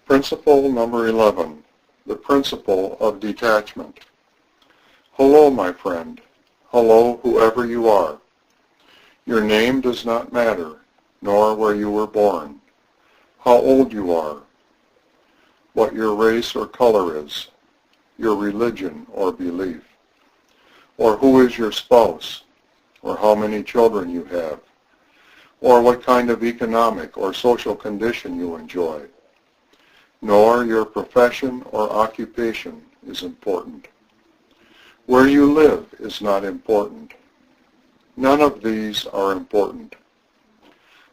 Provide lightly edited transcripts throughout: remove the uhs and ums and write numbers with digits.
Principle number 11, the principle of detachment. Hello, my friend. Hello, whoever you are. Your name does not matter, nor where you were born, how old you are, what your race or color is, your religion or belief, or who is your spouse, or how many children you have, or what kind of economic or social condition you enjoy, nor your profession or occupation is important. Where you live is not important. None of these are important.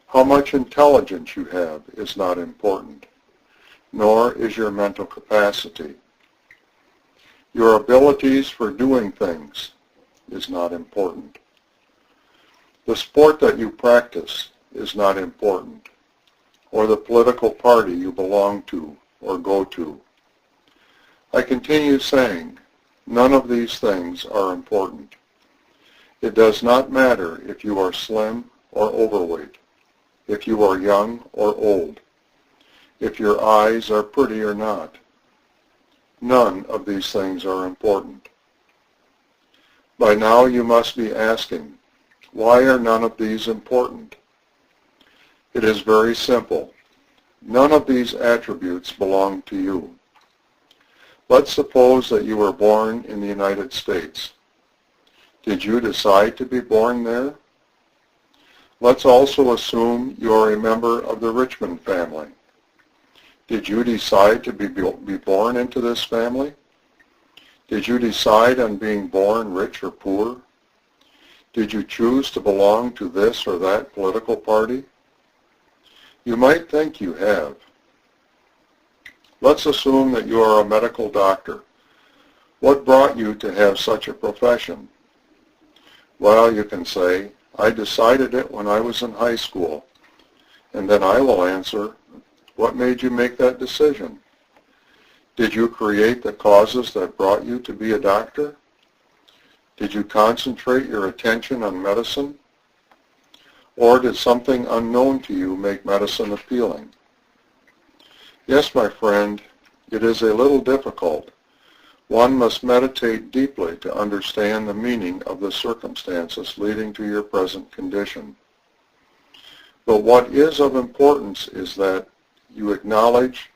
How much intelligence you have is not important, nor is your mental capacity. Your abilities for doing things is not important. The sport that you practice is not important, or the political party you belong to or go to. I continue saying, none of these things are important. It does not matter if you are slim or overweight, if you are young or old, if your eyes are pretty or not. None of these things are important. By now you must be asking, why are none of these important? It is very simple. None of these attributes belong to you. Let's suppose that you were born in the United States. Did you decide to be born there? Let's also assume you are a member of the Richmond family. Did you decide to be born into this family? Did you decide on being born rich or poor? Did you choose to belong to this or that political party? You might think you have. Let's assume that you are a medical doctor. What brought you to have such a profession? Well, you can say, I decided it when I was in high school. And then I will answer, what made you make that decision? Did you create the causes that brought you to be a doctor? Did you concentrate your attention on medicine? Or did something unknown to you make medicine appealing? Yes, my friend, it is a little difficult. One must meditate deeply to understand the meaning of the circumstances leading to your present condition. But what is of importance is that you acknowledge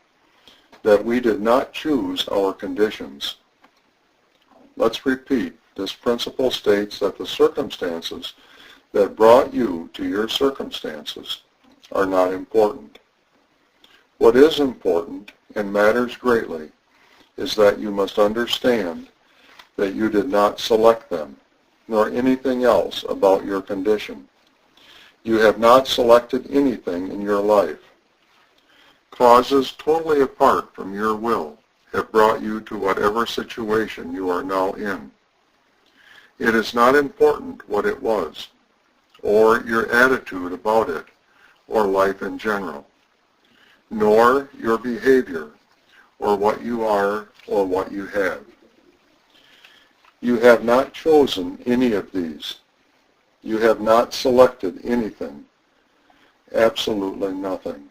that we did not choose our conditions. Let's repeat. This principle states that the circumstances that brought you to your circumstances are not important. What is important and matters greatly is that you must understand that you did not select them, nor anything else about your condition. You have not selected anything in your life. Causes totally apart from your will have brought you to whatever situation you are now in. It is not important what it was, or your attitude about it, or life in general, nor your behavior, or what you are, or what you have. You have not chosen any of these. You have not selected anything, absolutely nothing.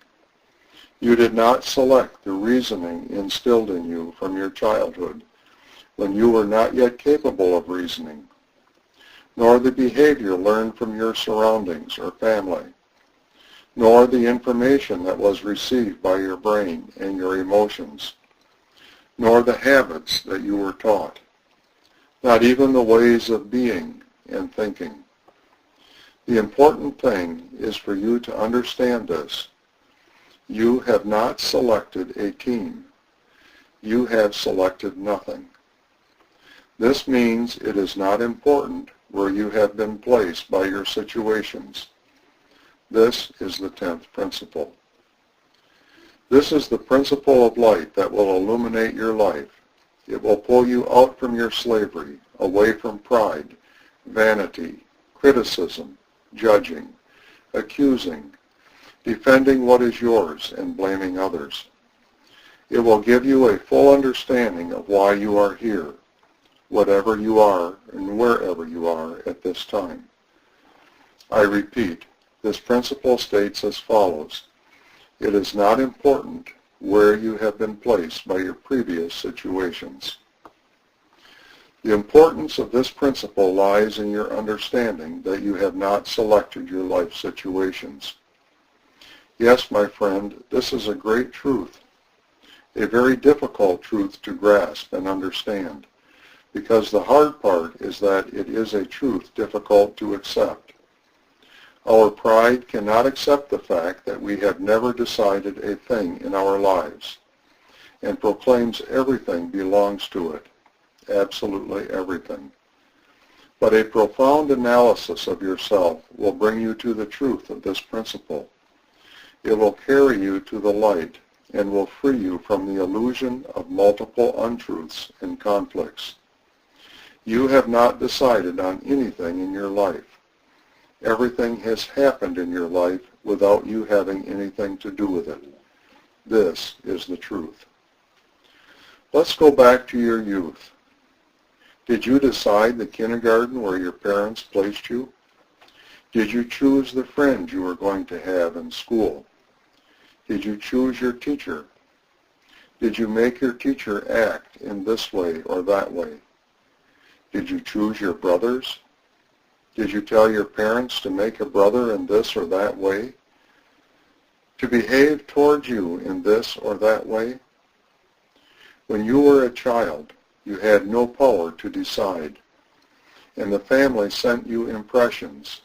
You did not select the reasoning instilled in you from your childhood, when you were not yet capable of reasoning, nor the behavior learned from your surroundings or family, nor the information that was received by your brain and your emotions, nor the habits that you were taught, not even the ways of being and thinking. The important thing is for you to understand this. You have not selected a team. You have selected nothing. This means it is not important where you have been placed by your situations. This is the 10th principle. This is the principle of light that will illuminate your life. It will pull you out from your slavery, away from pride, vanity, criticism, judging, accusing, defending what is yours, and blaming others. It will give you a full understanding of why you are here, whatever you are and wherever you are at this time. I repeat, this principle states as follows. It is not important where you have been placed by your previous situations. The importance of this principle lies in your understanding that you have not selected your life situations. Yes, my friend, this is a great truth, a very difficult truth to grasp and understand, because the hard part is that it is a truth difficult to accept. Our pride cannot accept the fact that we have never decided a thing in our lives, and proclaims everything belongs to it, absolutely everything. But a profound analysis of yourself will bring you to the truth of this principle. It will carry you to the light and will free you from the illusion of multiple untruths and conflicts. You have not decided on anything in your life. Everything has happened in your life without you having anything to do with it. This is the truth. Let's go back to your youth. Did you decide the kindergarten where your parents placed you? Did you choose the friends you were going to have in school? Did you choose your teacher? Did you make your teacher act in this way or that way? Did you choose your brothers? Did you tell your parents to make a brother in this or that way? To behave towards you in this or that way? When you were a child, you had no power to decide, and the family sent you impressions,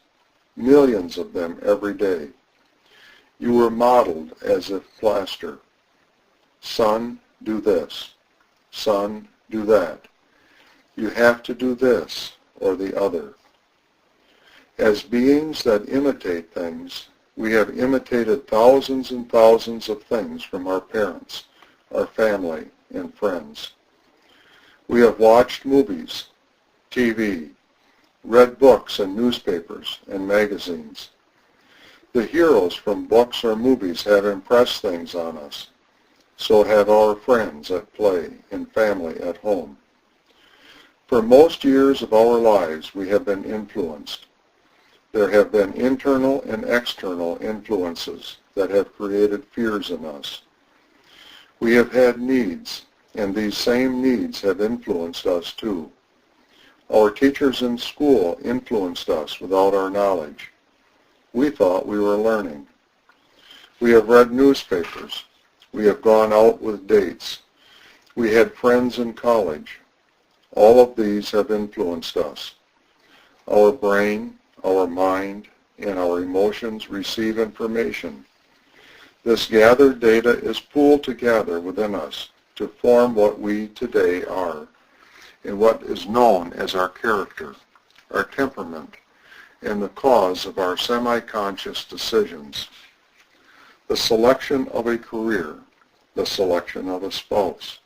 millions of them every day. You were modeled as if plaster. Son, do this. Son, do that. You have to do this or the other. As beings that imitate things, we have imitated thousands and thousands of things from our parents, our family, and friends. We have watched movies, TV, read books and newspapers and magazines. The heroes from books or movies have impressed things on us. So have our friends at play and family at home. For most years of our lives, we have been influenced. There have been internal and external influences that have created fears in us. We have had needs, and these same needs have influenced us too. Our teachers in school influenced us without our knowledge. We thought we were learning. We have read newspapers. We have gone out with dates. We had friends in college. All of these have influenced us. Our brain, our mind, and our emotions receive information. This gathered data is pooled together within us to form what we today are, and what is known as our character, our temperament, and the cause of our semi-conscious decisions. The selection of a career, the selection of a spouse,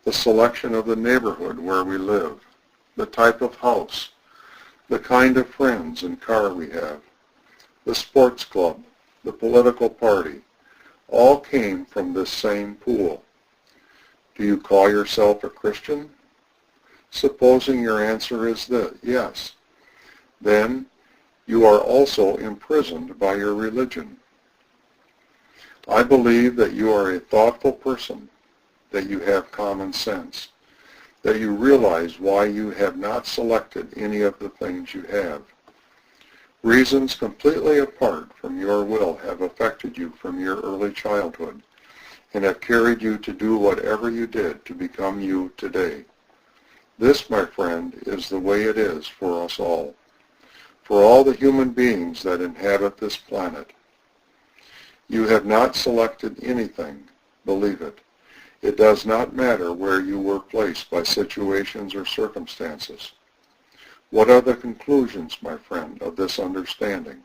the selection of the neighborhood where we live, the type of house, the kind of friends and car we have, the sports club, the political party, all came from this same pool. Do you call yourself a Christian? Supposing your answer is yes, then you are also imprisoned by your religion. I believe that you are a thoughtful person, that you have common sense, that you realize why you have not selected any of the things you have. Reasons completely apart from your will have affected you from your early childhood and have carried you to do whatever you did to become you today. This, my friend, is the way it is for us all, for all the human beings that inhabit this planet. You have not selected anything, believe it. It does not matter where you were placed by situations or circumstances. What are the conclusions, my friend, of this understanding?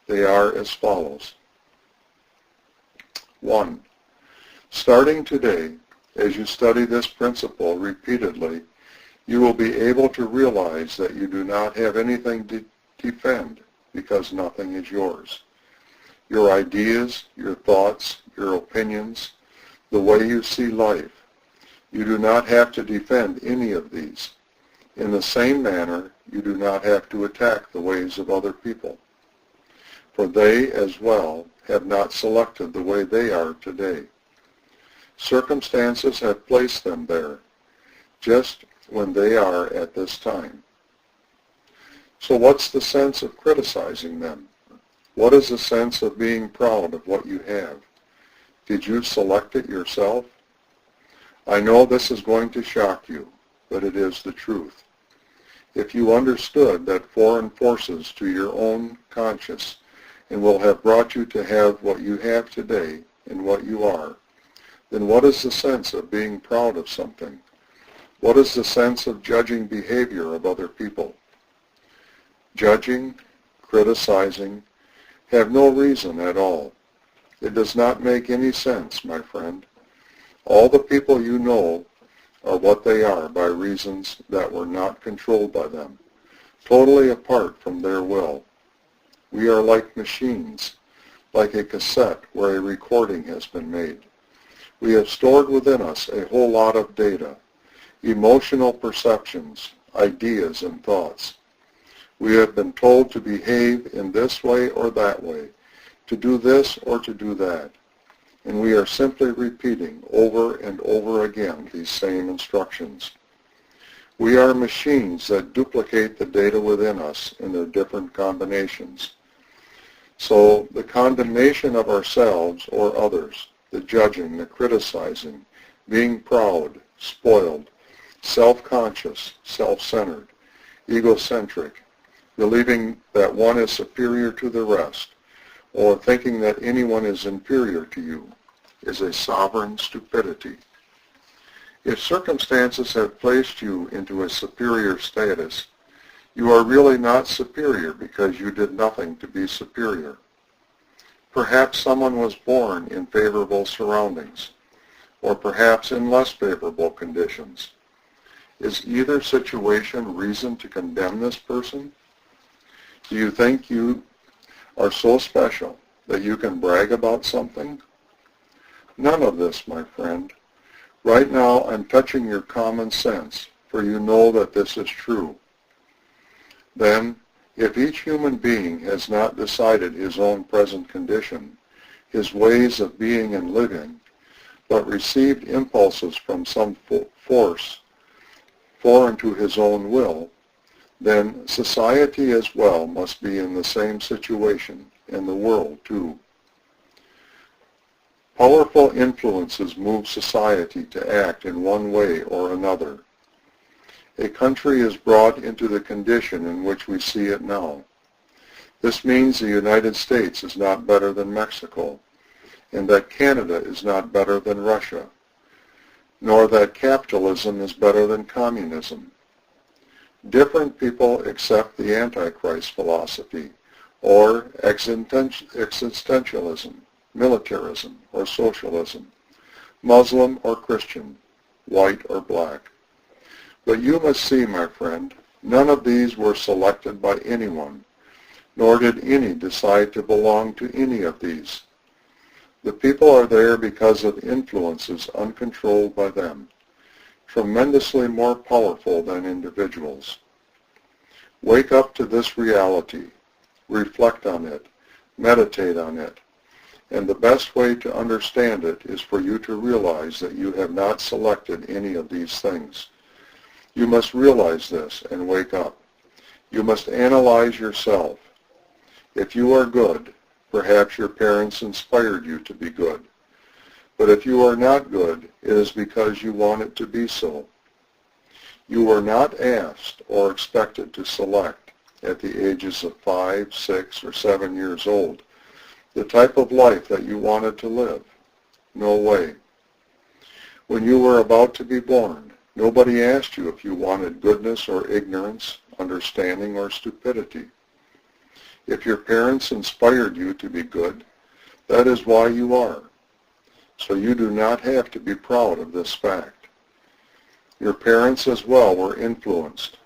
They are as follows. 1. Starting today, as you study this principle repeatedly, you will be able to realize that you do not have anything to defend because nothing is yours. Your ideas, your thoughts, your opinions, the way you see life, you do not have to defend any of these. In the same manner, you do not have to attack the ways of other people, for they as well have not selected the way they are today. Circumstances have placed them there, just when they are at this time. So what's the sense of criticizing them? What is the sense of being proud of what you have? Did you select it yourself? I know this is going to shock you, but it is the truth. If you understood that foreign forces to your own conscience and will have brought you to have what you have today and what you are, then what is the sense of being proud of something? What is the sense of judging behavior of other people? Judging, criticizing, have no reason at all. It does not make any sense, my friend. All the people you know are what they are by reasons that were not controlled by them, totally apart from their will. We are like machines, like a cassette where a recording has been made. We have stored within us a whole lot of data, emotional perceptions, ideas, and thoughts. We have been told to behave in this way or that way, to do this or to do that. And we are simply repeating over and over again these same instructions. We are machines that duplicate the data within us in their different combinations. So the condemnation of ourselves or others, the judging, the criticizing, being proud, spoiled, self-conscious, self-centered, egocentric, believing that one is superior to the rest, or thinking that anyone is inferior to you, is a sovereign stupidity. If circumstances have placed you into a superior status, you are really not superior because you did nothing to be superior. Perhaps someone was born in favorable surroundings, or perhaps in less favorable conditions. Is either situation reason to condemn this person? Do you think you are so special that you can brag about something? None of this, my friend. Right now I'm touching your common sense, for you know that this is true. Then, if each human being has not decided his own present condition, his ways of being and living, but received impulses from some force foreign to his own will, then society as well must be in the same situation, and the world too. Powerful influences move society to act in one way or another. A country is brought into the condition in which we see it now. This means the United States is not better than Mexico, and that Canada is not better than Russia, nor that capitalism is better than communism. Different people accept the Antichrist philosophy, or existentialism, militarism, or socialism, Muslim or Christian, white or black. But you must see, my friend, none of these were selected by anyone, nor did any decide to belong to any of these. The people are there because of influences uncontrolled by them, tremendously more powerful than individuals. Wake up to this reality, reflect on it, meditate on it, and the best way to understand it is for you to realize that you have not selected any of these things. You must realize this and wake up. You must analyze yourself. If you are good, perhaps your parents inspired you to be good. But if you are not good, it is because you want it to be so. You were not asked or expected to select at the ages of 5, 6, or 7 years old the type of life that you wanted to live. No way. When you were about to be born, nobody asked you if you wanted goodness or ignorance, understanding or stupidity. If your parents inspired you to be good, that is why you are. So you do not have to be proud of this fact. Your parents as well were influenced,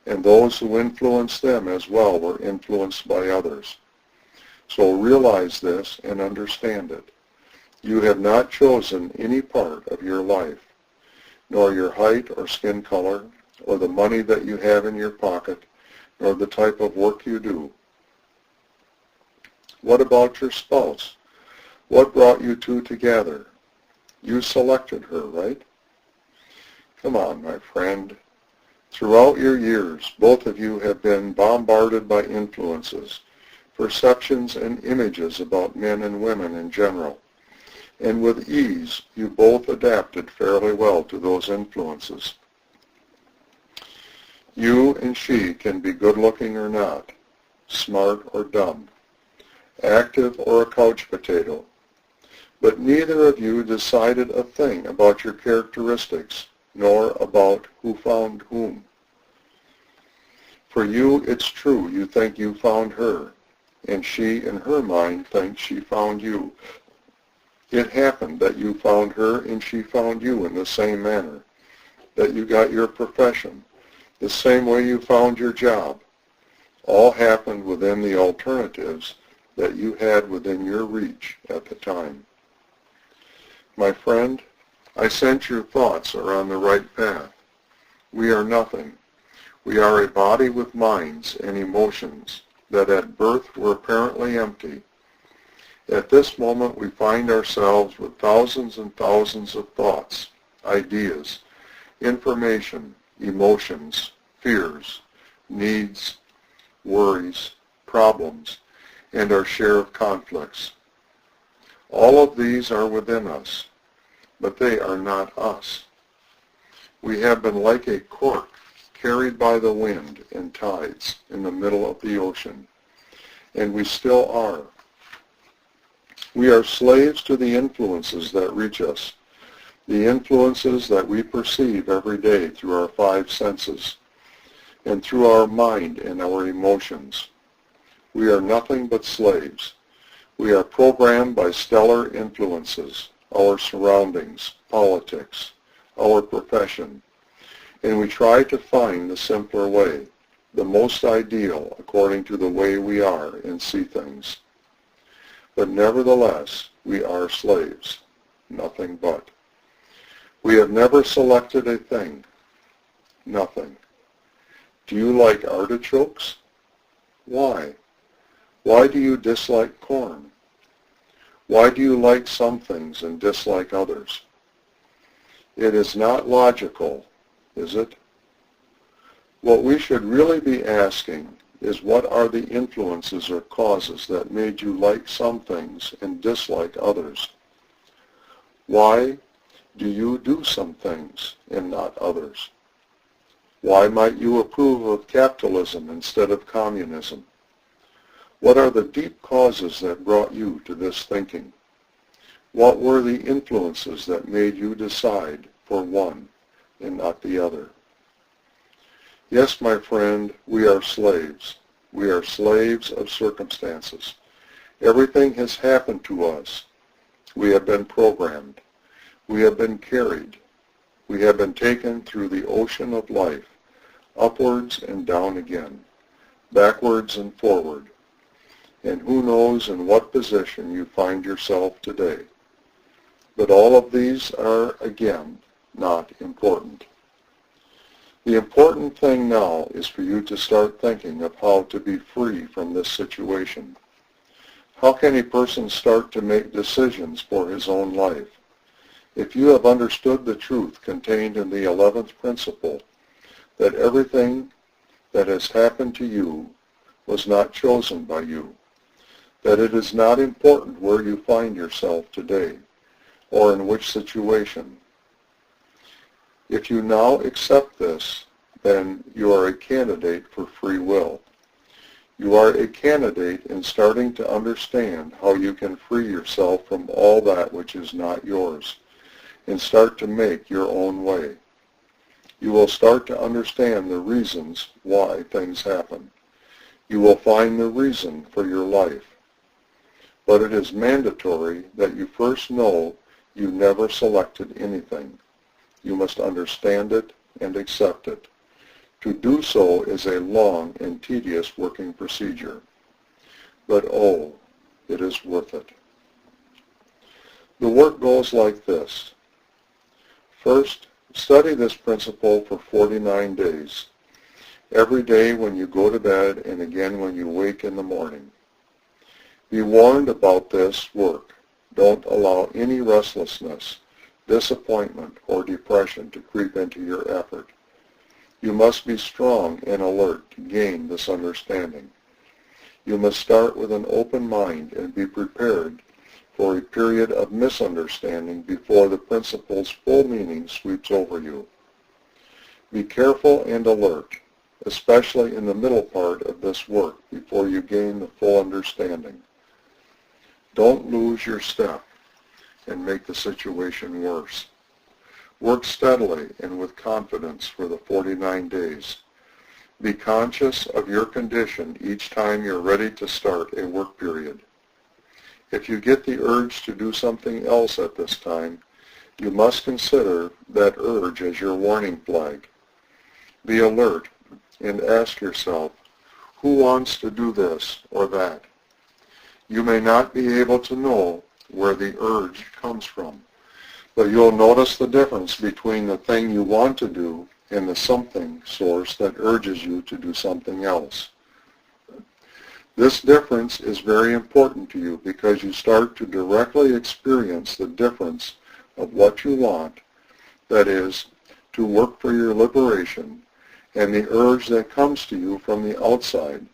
and those who influenced them as well were influenced by others. So realize this and understand it. You have not chosen any part of your life, nor your height or skin color, or the money that you have in your pocket, nor the type of work you do. What about your spouse? What brought you two together? You selected her, right? Come on, my friend. Throughout your years, both of you have been bombarded by influences, perceptions, and images about men and women in general. And with ease, you both adapted fairly well to those influences. You and she can be good-looking or not, smart or dumb, active or a couch potato. But neither of you decided a thing about your characteristics, nor about who found whom. For you, it's true, you think you found her, and she, in her mind, thinks she found you. It happened that you found her and she found you in the same manner, that you got your profession, the same way you found your job. All happened within the alternatives that you had within your reach at the time. My friend, I sense your thoughts are on the right path. We are nothing. We are a body with minds and emotions that at birth were apparently empty. At this moment we find ourselves with thousands and thousands of thoughts, ideas, information, emotions, fears, needs, worries, problems, and our share of conflicts. All of these are within us, but they are not us. We have been like a cork carried by the wind and tides in the middle of the ocean, and we still are. We are slaves to the influences that reach us, the influences that we perceive every day through our five senses, and through our mind and our emotions. We are nothing but slaves. We are programmed by stellar influences, our surroundings, politics, our profession, and we try to find the simpler way, the most ideal according to the way we are and see things. But nevertheless, we are slaves, nothing but. We have never selected a thing, nothing. Do you like artichokes? Why? Why do you dislike corn? Why do you like some things and dislike others? It is not logical, is it? What we should really be asking is what are the influences or causes that made you like some things and dislike others? Why do you do some things and not others? Why might you approve of capitalism instead of communism? What are the deep causes that brought you to this thinking? What were the influences that made you decide for one and not the other? Yes, my friend, we are slaves. We are slaves of circumstances. Everything has happened to us. We have been programmed. We have been carried. We have been taken through the ocean of life, upwards and down again, backwards and forward. And who knows in what position you find yourself today. But all of these are, again, not important. The important thing now is for you to start thinking of how to be free from this situation. How can a person start to make decisions for his own life? If you have understood the truth contained in the 11th principle, that everything that has happened to you was not chosen by you, that it is not important where you find yourself today, or in which situation. If you now accept this, then you are a candidate for free will. You are a candidate in starting to understand how you can free yourself from all that which is not yours, and start to make your own way. You will start to understand the reasons why things happen. You will find the reason for your life. But it is mandatory that you first know you never selected anything. You must understand it and accept it. To do so is a long and tedious working procedure. But oh, it is worth it. The work goes like this. First, study this principle for 49 days, every day when you go to bed and again when you wake in the morning. Be warned about this work. Don't allow any restlessness, disappointment, or depression to creep into your effort. You must be strong and alert to gain this understanding. You must start with an open mind and be prepared for a period of misunderstanding before the principle's full meaning sweeps over you. Be careful and alert, especially in the middle part of this work before you gain the full understanding. Don't lose your step and make the situation worse. Work steadily and with confidence for the 49 days. Be conscious of your condition each time you're ready to start a work period. If you get the urge to do something else at this time, you must consider that urge as your warning flag. Be alert and ask yourself, who wants to do this or that? You may not be able to know where the urge comes from, but you'll notice the difference between the thing you want to do and the something source that urges you to do something else. This difference is very important to you because you start to directly experience the difference of what you want, that is, to work for your liberation, and the urge that comes to you from the outside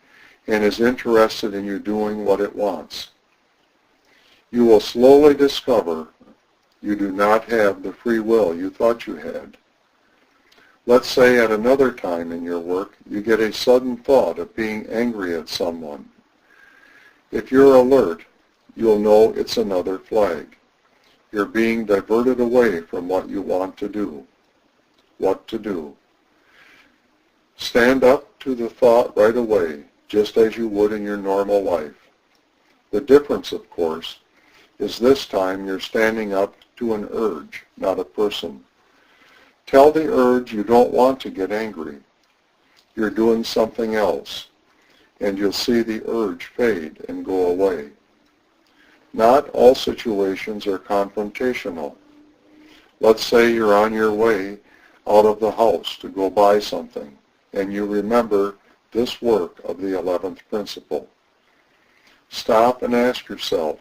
and is interested in you doing what it wants. You will slowly discover you do not have the free will you thought you had. Let's say at another time in your work you get a sudden thought of being angry at someone. If you're alert, you'll know it's another flag. You're being diverted away from what you want to do. What to do. Stand up to the thought right away, just as you would in your normal life. The difference, of course, is this time you're standing up to an urge, not a person. Tell the urge you don't want to get angry. You're doing something else, and you'll see the urge fade and go away. Not all situations are confrontational. Let's say you're on your way out of the house to go buy something, and you remember this work of the 11th principle. Stop and ask yourself,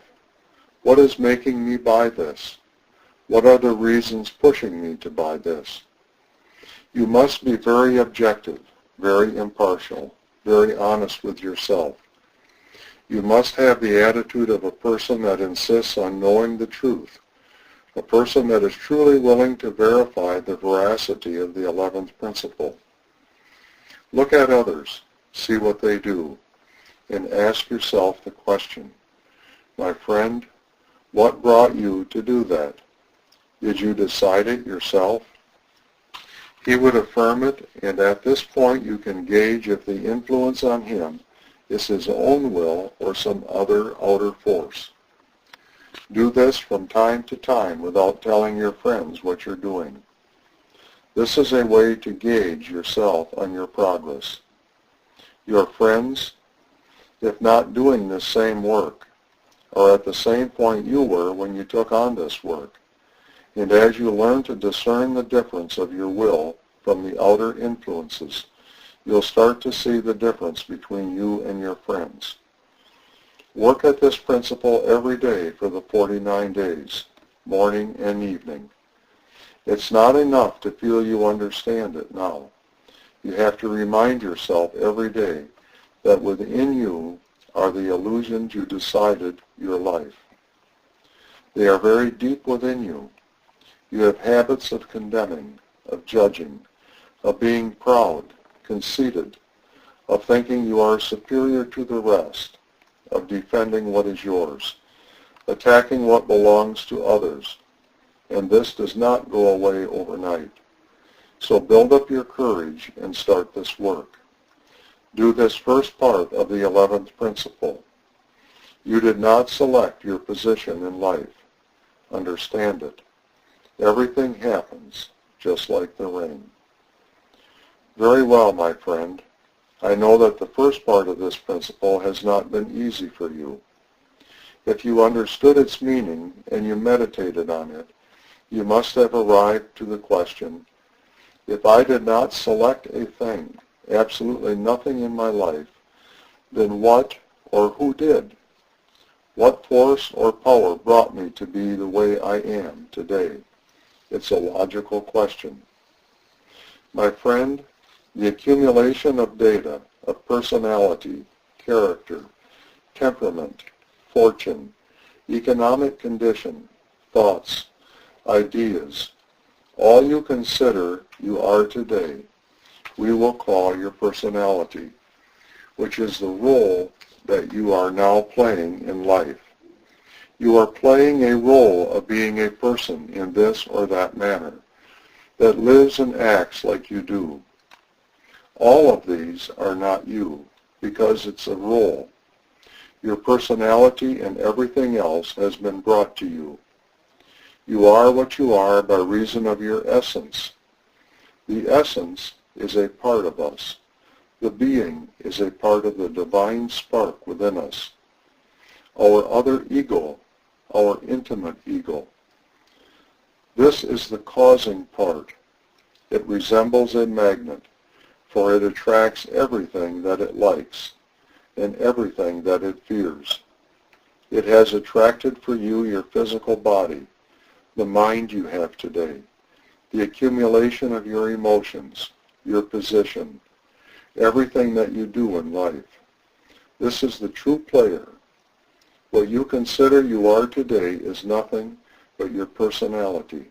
what is making me buy this? What are the reasons pushing me to buy this? You must be very objective, very impartial, very honest with yourself. You must have the attitude of a person that insists on knowing the truth, a person that is truly willing to verify the veracity of the 11th principle. Look at others, see what they do, and ask yourself the question, my friend, what brought you to do that? Did you decide it yourself? He would affirm it, and at this point you can gauge if the influence on him is his own will or some other outer force. Do this from time to time without telling your friends what you're doing. This is a way to gauge yourself on your progress. Your friends, if not doing this same work, are at the same point you were when you took on this work. And as you learn to discern the difference of your will from the outer influences, you'll start to see the difference between you and your friends. Work at this principle every day for the 49 days, morning and evening. It's not enough to feel you understand it now. You have to remind yourself every day that within you are the illusions you decided your life. They are very deep within you. You have habits of condemning, of judging, of being proud, conceited, of thinking you are superior to the rest, of defending what is yours, attacking what belongs to others, and this does not go away overnight. So build up your courage and start this work. Do this first part of the 11th principle. You did not select your position in life. Understand it. Everything happens, just like the rain. Very well, my friend. I know that the first part of this principle has not been easy for you. If you understood its meaning and you meditated on it, you must have arrived to the question, if I did not select a thing, absolutely nothing in my life, then what or who did? What force or power brought me to be the way I am today? It's a logical question. My friend, the accumulation of data, of personality, character, temperament, fortune, economic condition, thoughts, ideas, all you consider you are today, we will call your personality, which is the role that you are now playing in life. You are playing a role of being a person in this or that manner, that lives and acts like you do. All of these are not you, because it's a role. Your personality and everything else has been brought to you. You are what you are by reason of your essence. The essence is a part of us. The being is a part of the divine spark within us. Our other ego, our intimate ego. This is the causing part. It resembles a magnet, for it attracts everything that it likes and everything that it fears. It has attracted for you your physical body, the mind you have today, the accumulation of your emotions, your position, everything that you do in life. This is the true player. What you consider you are today is nothing but your personality.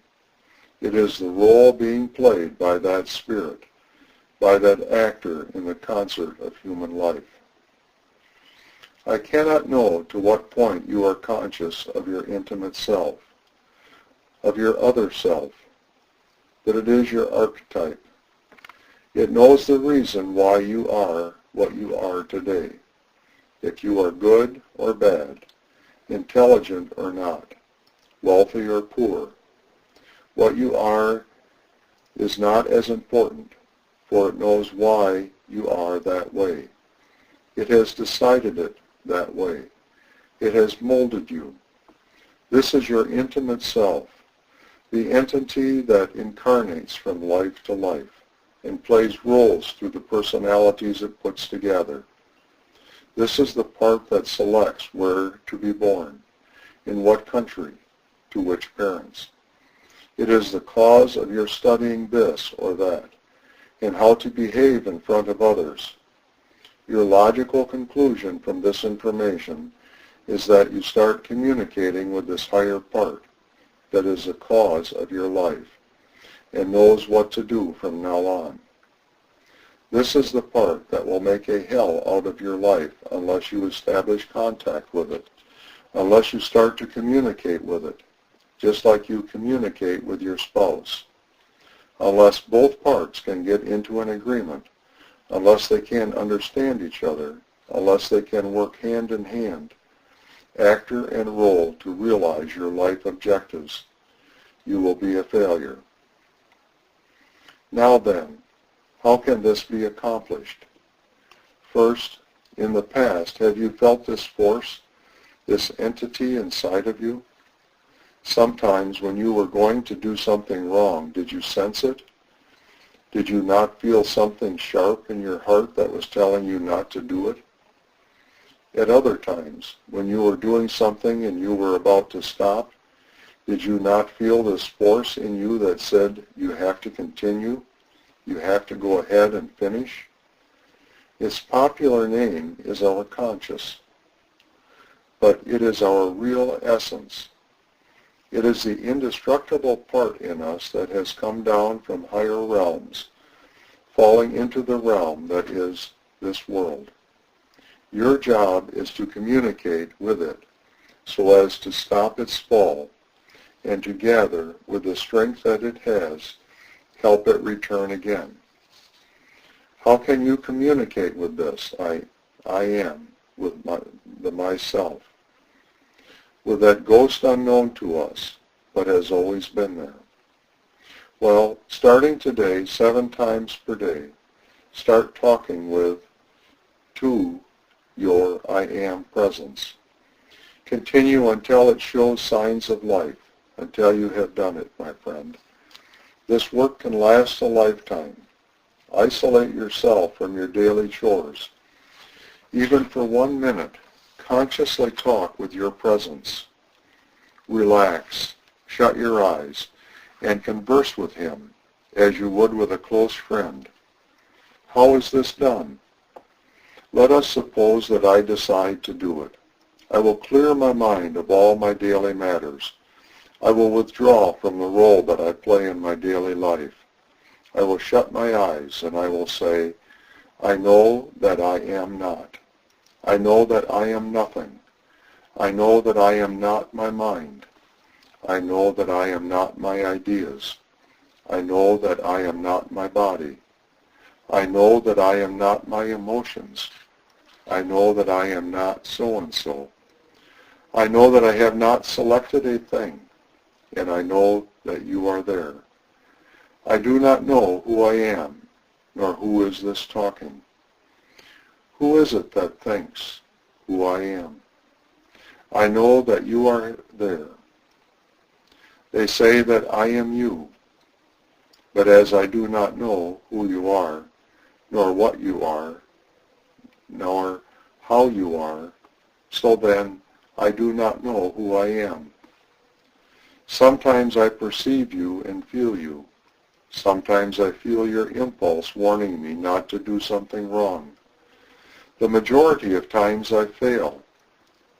It is the role being played by that spirit, by that actor in the concert of human life. I cannot know to what point you are conscious of your intimate self, of your other self, that it is your archetype. It knows the reason why you are what you are today, if you are good or bad, intelligent or not, wealthy or poor. What you are is not as important, for it knows why you are that way. It has decided it that way. It has molded you. This is your intimate self, the entity that incarnates from life to life and plays roles through the personalities it puts together. This is the part that selects where to be born, in what country, to which parents. It is the cause of your studying this or that, and how to behave in front of others. Your logical conclusion from this information is that you start communicating with this higher part that is the cause of your life and knows what to do from now on. This is the part that will make a hell out of your life unless you establish contact with it, unless you start to communicate with it, just like you communicate with your spouse. Unless both parts can get into an agreement, unless they can understand each other, unless they can work hand in hand, actor and role to realize your life objectives, you will be a failure. Now then, how can this be accomplished? First, in the past, have you felt this force, this entity inside of you? Sometimes when you were going to do something wrong, did you sense it? Did you not feel something sharp in your heart that was telling you not to do it? At other times, when you were doing something and you were about to stop, did you not feel this force in you that said you have to continue, you have to go ahead and finish? Its popular name is our conscious, but it is our real essence. It is the indestructible part in us that has come down from higher realms, falling into the realm that is this world. Your job is to communicate with it so as to stop its fall and to gather with the strength that it has, help it return again. How can you communicate with this I am, with the myself? With that ghost unknown to us, but has always been there? Well, starting today, 7 times per day, start talking to your I am presence. Continue until it shows signs of life, until you have done it, my friend. This work can last a lifetime. Isolate yourself from your daily chores. Even for 1 minute, consciously talk with your presence. Relax, shut your eyes, and converse with him as you would with a close friend. How is this done? Let us suppose that I decide to do it. I will clear my mind of all my daily matters. I will withdraw from the role that I play in my daily life. I will shut my eyes and I will say, I know that I am not. I know that I am nothing. I know that I am not my mind. I know that I am not my ideas. I know that I am not my body. I know that I am not my emotions. I know that I am not so-and-so. I know that I have not selected a thing, and I know that you are there. I do not know who I am, nor who is this talking. Who is it that thinks who I am? I know that you are there. They say that I am you, but as I do not know who you are, nor what you are, nor how you are, so then I do not know who I am. Sometimes I perceive you and feel you. Sometimes I feel your impulse warning me not to do something wrong. The majority of times I fail.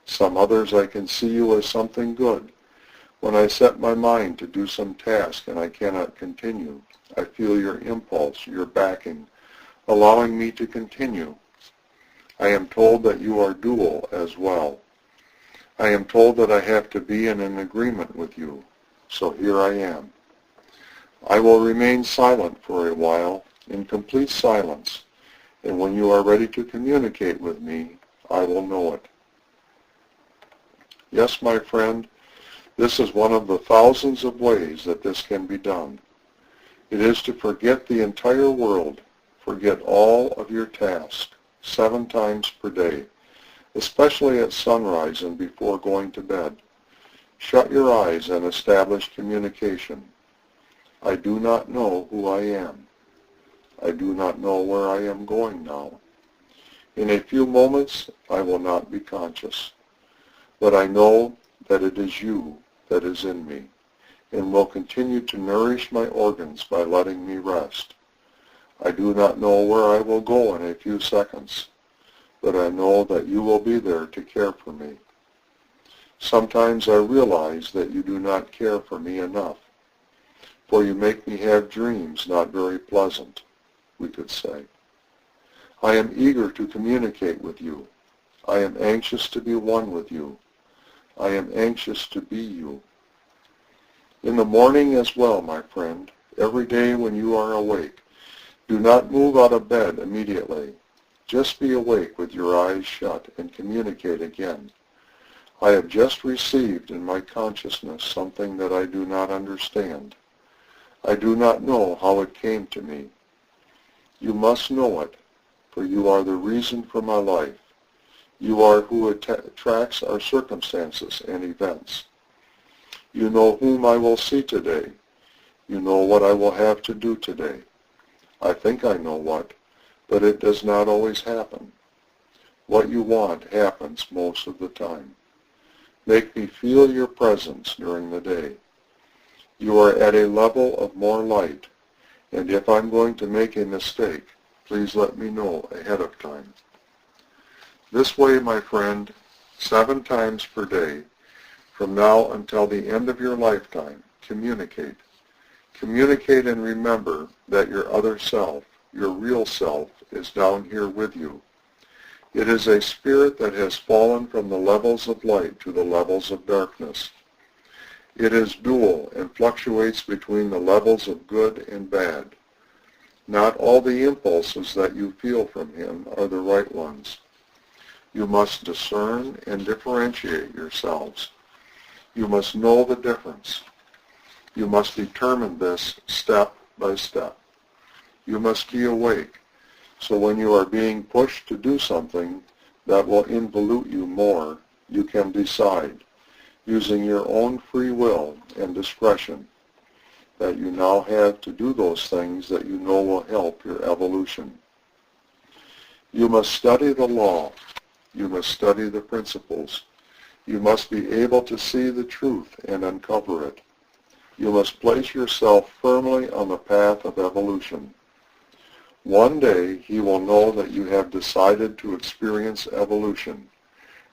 Some others I can see you as something good. When I set my mind to do some task and I cannot continue, I feel your impulse, your backing, allowing me to continue. I am told that you are dual as well. I am told that I have to be in an agreement with you, so here I am. I will remain silent for a while, in complete silence, and when you are ready to communicate with me, I will know it. Yes, my friend, this is one of the thousands of ways that this can be done. It is to forget the entire world, forget all of your tasks, 7 times per day, especially at sunrise and before going to bed. Shut your eyes and establish communication. I do not know who I am. I do not know where I am going now. In a few moments, I will not be conscious. But I know that it is you that is in me, and will continue to nourish my organs by letting me rest. I do not know where I will go in a few seconds, but I know that you will be there to care for me. Sometimes I realize that you do not care for me enough, for you make me have dreams not very pleasant, we could say. I am eager to communicate with you. I am anxious to be one with you. I am anxious to be you. In the morning as well, my friend, every day when you are awake, do not move out of bed immediately. Just be awake with your eyes shut and communicate again. I have just received in my consciousness something that I do not understand. I do not know how it came to me. You must know it, for you are the reason for my life. You are who attracts our circumstances and events. You know whom I will see today. You know what I will have to do today. I think I know what, but it does not always happen. What you want happens most of the time. Make me feel your presence during the day. You are at a level of more light, and if I'm going to make a mistake, please let me know ahead of time. This way, my friend, 7 times per day, from now until the end of your lifetime, communicate. Communicate and remember that your other self, your real self, is down here with you. It is a spirit that has fallen from the levels of light to the levels of darkness. It is dual and fluctuates between the levels of good and bad. Not all the impulses that you feel from him are the right ones. You must discern and differentiate yourselves. You must know the difference. You must determine this step by step. You must be awake, so when you are being pushed to do something that will involute you more, you can decide, using your own free will and discretion, that you now have to do those things that you know will help your evolution. You must study the law. You must study the principles. You must be able to see the truth and uncover it. You must place yourself firmly on the path of evolution. One day he will know that you have decided to experience evolution,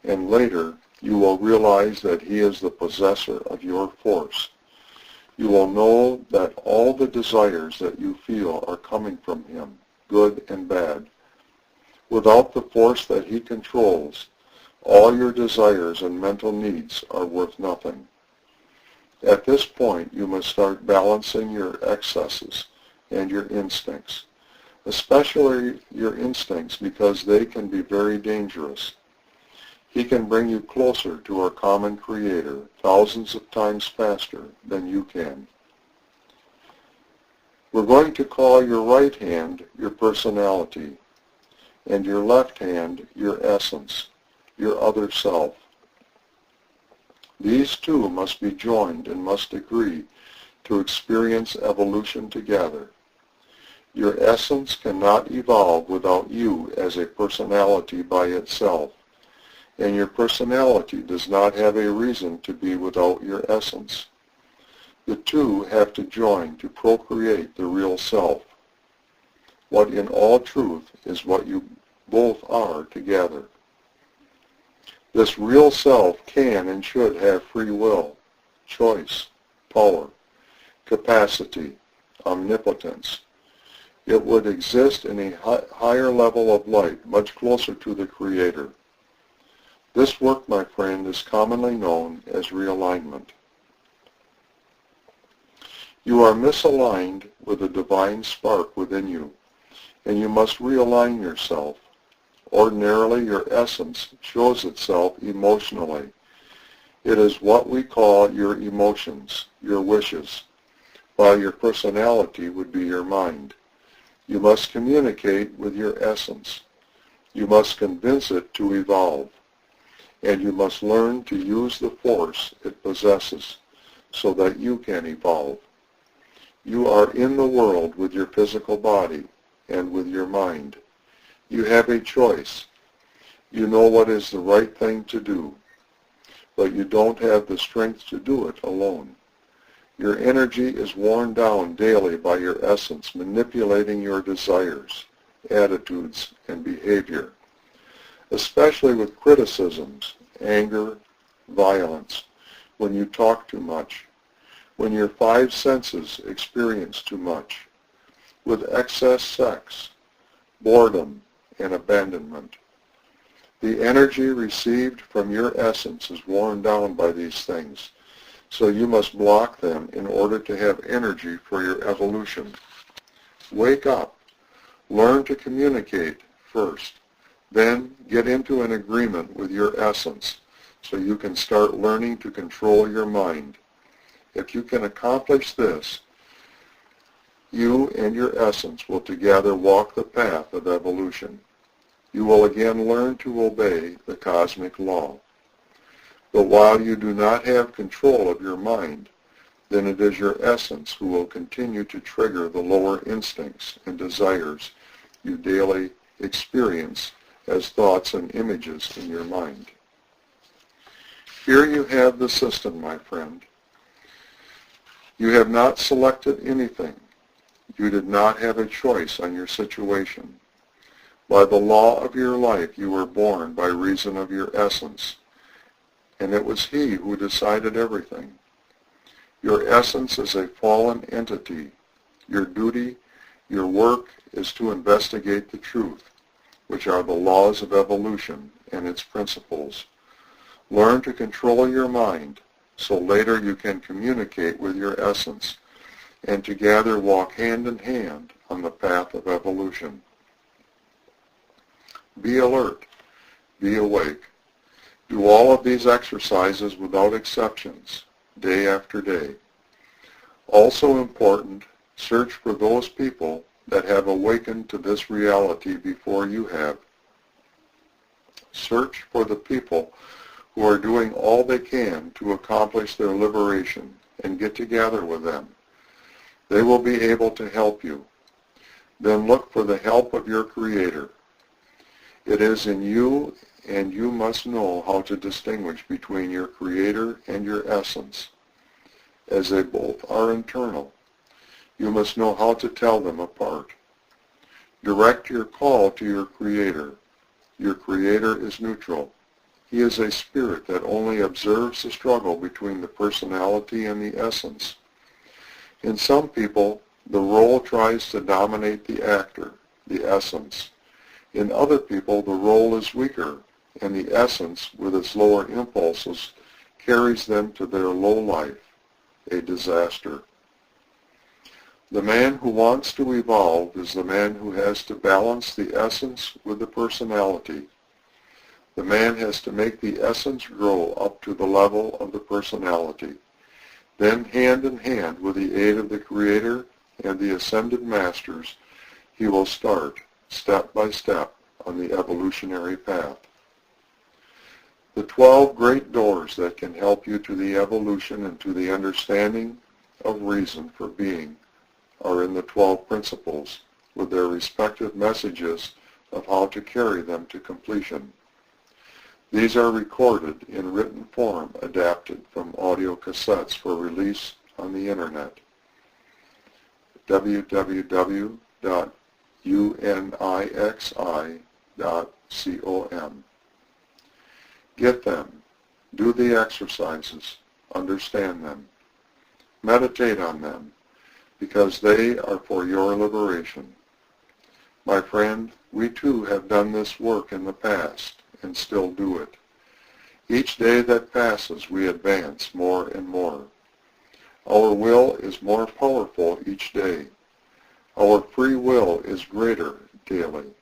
and later you will realize that he is the possessor of your force. You will know that all the desires that you feel are coming from him, good and bad. Without the force that he controls, all your desires and mental needs are worth nothing. At this point, you must start balancing your excesses and your instincts, especially your instincts, because they can be very dangerous. He can bring you closer to our common Creator thousands of times faster than you can. We're going to call your right hand your personality, and your left hand your essence, your other self. These two must be joined and must agree to experience evolution together. Your essence cannot evolve without you as a personality by itself, and your personality does not have a reason to be without your essence. The two have to join to procreate the real self, what in all truth is what you both are together. This real self can and should have free will, choice, power, capacity, omnipotence. It would exist in a higher level of light, much closer to the Creator. This work, my friend, is commonly known as realignment. You are misaligned with the divine spark within you, and you must realign yourself. Ordinarily, your essence shows itself emotionally. It is what we call your emotions, your wishes, while your personality would be your mind. You must communicate with your essence. You must convince it to evolve, and you must learn to use the force it possesses so that you can evolve. You are in the world with your physical body and with your mind. You have a choice. You know what is the right thing to do, but you don't have the strength to do it alone. Your energy is worn down daily by your essence, manipulating your desires, attitudes, and behavior, especially with criticisms, anger, violence, when you talk too much, when your five senses experience too much, with excess sex, boredom, and abandonment. The energy received from your essence is worn down by these things, so you must block them in order to have energy for your evolution. Wake up. Learn to communicate first. Then get into an agreement with your essence so you can start learning to control your mind. If you can accomplish this, you and your essence will together walk the path of evolution. You will again learn to obey the cosmic law. But while you do not have control of your mind, then it is your essence who will continue to trigger the lower instincts and desires you daily experience as thoughts and images in your mind. Here you have the system, my friend. You have not selected anything. You did not have a choice on your situation. By the law of your life, you were born by reason of your essence, and it was He who decided everything. Your essence is a fallen entity. Your duty, your work, is to investigate the truth, which are the laws of evolution and its principles. Learn to control your mind, so later you can communicate with your essence, and together walk hand in hand on the path of evolution. Be alert. Be awake. Do all of these exercises without exceptions, day after day. Also important, search for those people that have awakened to this reality before you have. Search for the people who are doing all they can to accomplish their liberation, and get together with them. They will be able to help you. Then look for the help of your Creator. It is in you, and you must know how to distinguish between your Creator and your essence. as they both are internal. You must know how to tell them apart. Direct your call to your Creator. Your Creator is neutral. He is a spirit that only observes the struggle between the personality and the essence. In some people, the role tries to dominate the actor, the essence. In other people, the role is weaker, and the essence, with its lower impulses, carries them to their low life, a disaster. The man who wants to evolve is the man who has to balance the essence with the personality. The man has to make the essence grow up to the level of the personality. Then, hand in hand with the aid of the Creator and the Ascended Masters, he will start, step by step, on the evolutionary path. The 12 great doors that can help you to the evolution and to the understanding of reason for being are in the 12 principles, with their respective messages of how to carry them to completion. These are recorded in written form, adapted from audio cassettes for release on the Internet. www.unixi.com. Get them. Do the exercises. Understand them. Meditate on them, because they are for your liberation. My friend, we too have done this work in the past and still do it. Each day that passes, we advance more and more. Our will is more powerful each day. Our free will is greater daily.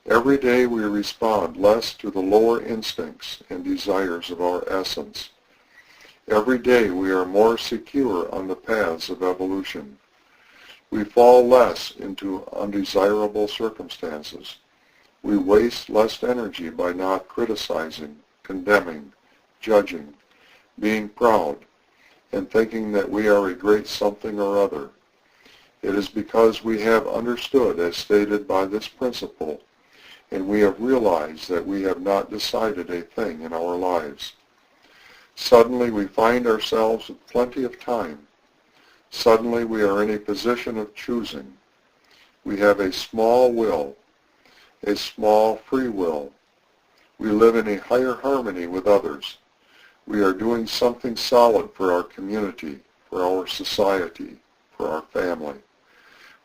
Every day we respond less to the lower instincts and desires of our essence. Every day we are more secure on the paths of evolution. We fall less into undesirable circumstances. We waste less energy by not criticizing, condemning, judging, being proud, and thinking that we are a great something or other. It is because we have understood, as stated by this principle, and we have realized that we have not decided a thing in our lives. Suddenly we find ourselves with plenty of time. Suddenly we are in a position of choosing. We have a small will, a small free will. We live in a higher harmony with others. We are doing something solid for our community, for our society, for our family.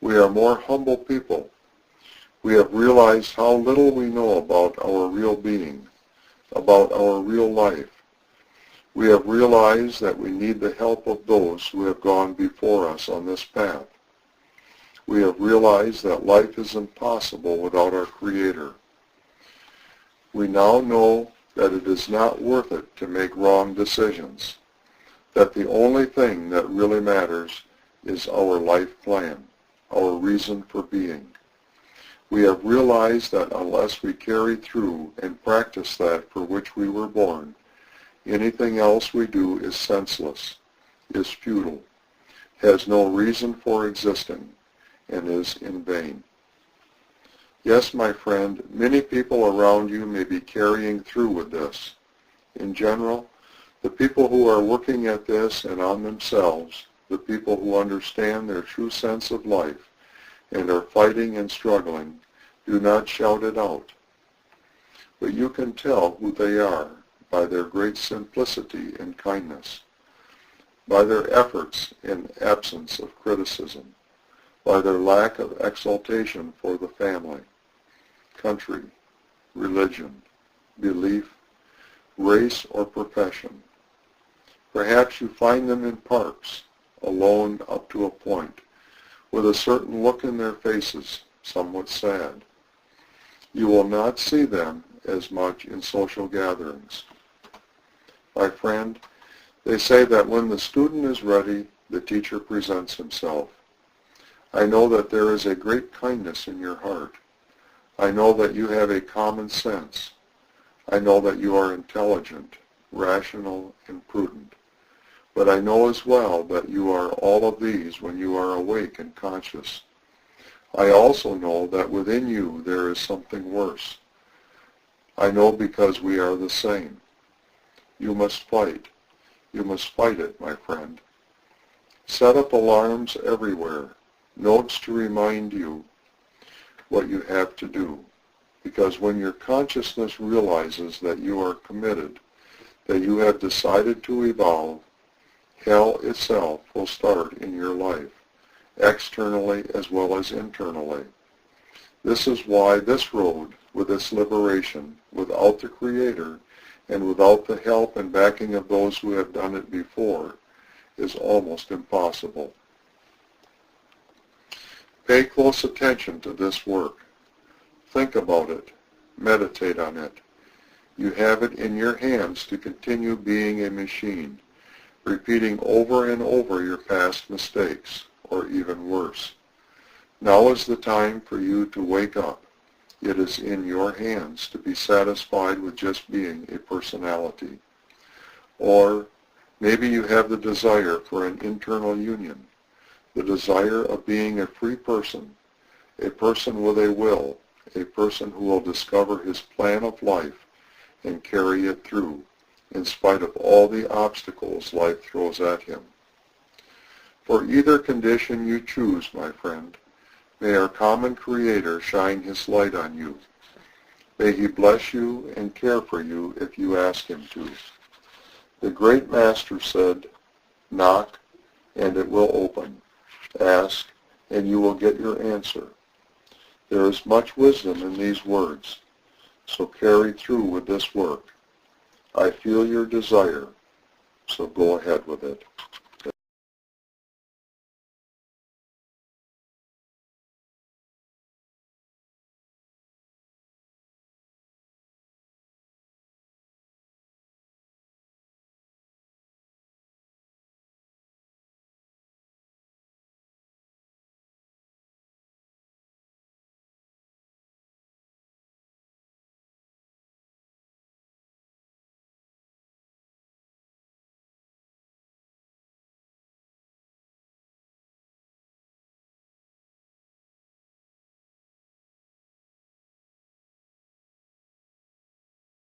We are more humble people. We have realized how little we know about our real being, about our real life. We have realized that we need the help of those who have gone before us on this path. We have realized that life is impossible without our Creator. We now know that it is not worth it to make wrong decisions, that the only thing that really matters is our life plan, our reason for being. We have realized that unless we carry through and practice that for which we were born, anything else we do is senseless, is futile, has no reason for existing, and is in vain. Yes, my friend, many people around you may be carrying through with this. In general, the people who are working at this and on themselves, the people who understand their true sense of life and are fighting and struggling, do not shout it out. But you can tell who they are by their great simplicity and kindness, by their efforts and absence of criticism, by their lack of exaltation for the family, country, religion, belief, race, or profession. Perhaps you find them in parks, alone up to a point, with a certain look in their faces, somewhat sad. You will not see them as much in social gatherings. My friend, they say that when the student is ready, the teacher presents himself. I know that there is a great kindness in your heart. I know that you have a common sense. I know that you are intelligent, rational, and prudent. But I know as well that you are all of these when you are awake and conscious. I also know that within you there is something worse. I know because we are the same. You must fight. you must fight it, my friend. Set up alarms everywhere, notes to remind you what you have to do. Because when your consciousness realizes that you are committed, that you have decided to evolve, hell itself will start in your life, externally as well as internally. This is why this road, with its liberation, without the Creator, and without the help and backing of those who have done it before, is almost impossible. Pay close attention to this work. Think about it. Meditate on it. You have it in your hands to continue being a machine, repeating over and over your past mistakes, or even worse. Now is the time for you to wake up. It is in your hands to be satisfied with just being a personality. Or maybe you have the desire for an internal union, the desire of being a free person, a person with a will, a person who will discover his plan of life and carry it through, in spite of all the obstacles life throws at him. For either condition you choose, my friend, may our common Creator shine His light on you. May He bless you and care for you if you ask Him to. The great Master said, "Knock, and it will open. Ask, and you will get your answer." There is much wisdom in these words, so carry through with this work. I feel your desire, so go ahead with it.